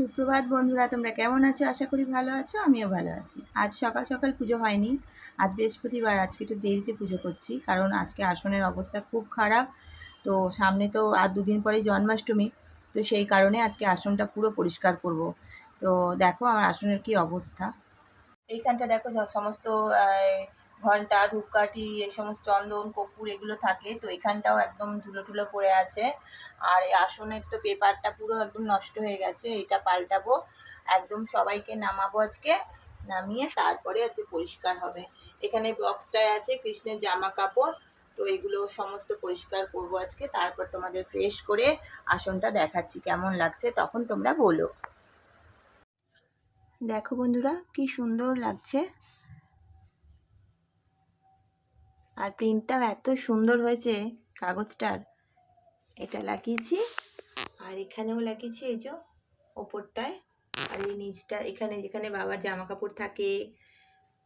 সুপ্রভাত বন্ধুরা, তোমরা কেমন আছো? আশা করি ভালো আছো। আমিও ভালো আছি। আজ সকাল সকাল পুজো হয়নি, আজ বৃহস্পতিবার, আজকে একটু দেরিতে পুজো করছি, কারণ আজকে আসনের অবস্থা খুব খারাপ। তো সামনে তো আর দুদিন পরেই জন্মাষ্টমী, তো সেই কারণে আজকে আসনটা পুরো পরিষ্কার করব। তো দেখো আমার আসনের কি অবস্থা। এইখানটা দেখো সমস্ত ঘন্টা, ধূপকাঠি, এই সমস্ত চন্দন, কর্পূর এগুলো থাকে, তো এখানটাও একদম ধুলো টুলো পড়ে আছে। আর এই আসনের তো পেপারটা পুরো একদম নষ্ট হয়ে গেছে, এটা পাল্টাবো। একদম সবাইকে নামাবো আজকে, নামিয়ে তারপরে আজকে পরিষ্কার হবে। এখানে বক্সটায় আছে কৃষ্ণের জামা কাপড়, তো এগুলো সমস্ত পরিষ্কার করবো আজকে, তারপর তোমাদের ফ্রেশ করে আসনটা দেখাচ্ছি কেমন লাগছে, তখন তোমরা বলো। দেখো বন্ধুরা কি সুন্দর লাগছে, আর প্রিন্টটাও এত সুন্দর হয়েছে কাগজটার। এটা লাগিয়েছি, আর এখানেও লাগিয়েছি, এই যে ওপরটায়। আর এই নিচটা এখানে যেখানে বাবার জামা কাপড় থাকে,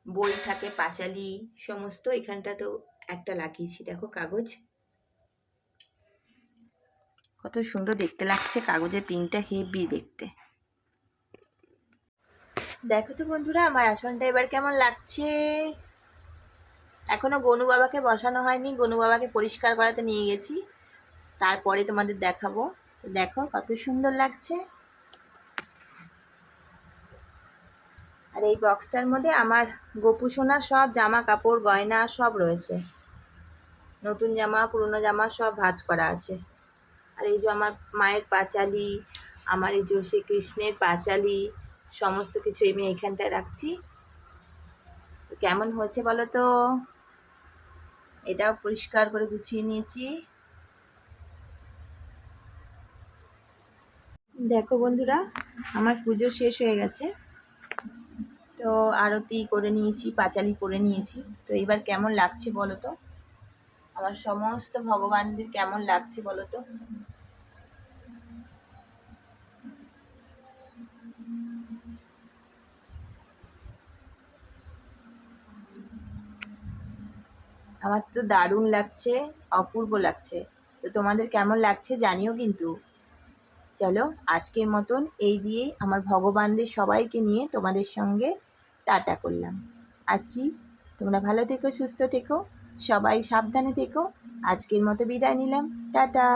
বই থাকে, পাঁচালি সমস্ত, এখানটা তো একটা লাগিয়েছি। দেখো কাগজ কত সুন্দর দেখতে লাগছে, কাগজের প্রিন্টটা হেভি দেখতে। দেখো তো বন্ধুরা আমার আসনটা এবার কেমন লাগছে। এখনো গনু বাবাকে বসানো হয়নি, গনু বাবাকে পরিষ্কার করাতে নিয়ে গেছি, তারপরে তোমাদের দেখাবো। দেখো কত সুন্দর লাগছে। আর এই বক্সটার মধ্যে আমার গোপু সোনার সব জামা কাপড়, গয়না সব রয়েছে, নতুন জামা পুরনো জামা সব ভাঁজ করা আছে। আর এই যে আমার মায়ের পাঁচালি, আমার এই যে শ্রীকৃষ্ণের পাঁচালি, সমস্ত কিছু আমি এইখানটায় রাখছি। তো কেমন হয়েছে বলো তো। এটাও পরিষ্কার করে গুছিয়ে নিয়েছি। দেখো বন্ধুরা আমার পুজো শেষ হয়ে গেছে, তো আরতি করে নিয়েছি, পাঁচালি করে নিয়েছি। তো এবার কেমন লাগছে বলো তো, আমার সমস্ত ভগবানদের কেমন লাগছে বলো তো। আমার তো দারুণ লাগছে, অপূর্ব লাগছে। তো তোমাদের কেমন লাগছে জানিও কিন্তু। চলো আজকের মতন এই দিয়েই আমার ভগবানদের সবাইকে নিয়ে তোমাদের সঙ্গে টাটা করলাম। আসছি, তোমরা ভালো থেকো, সুস্থ থেকো, সবাই সাবধানে থেকো। আজকের মতো বিদায় নিলাম, টাটা।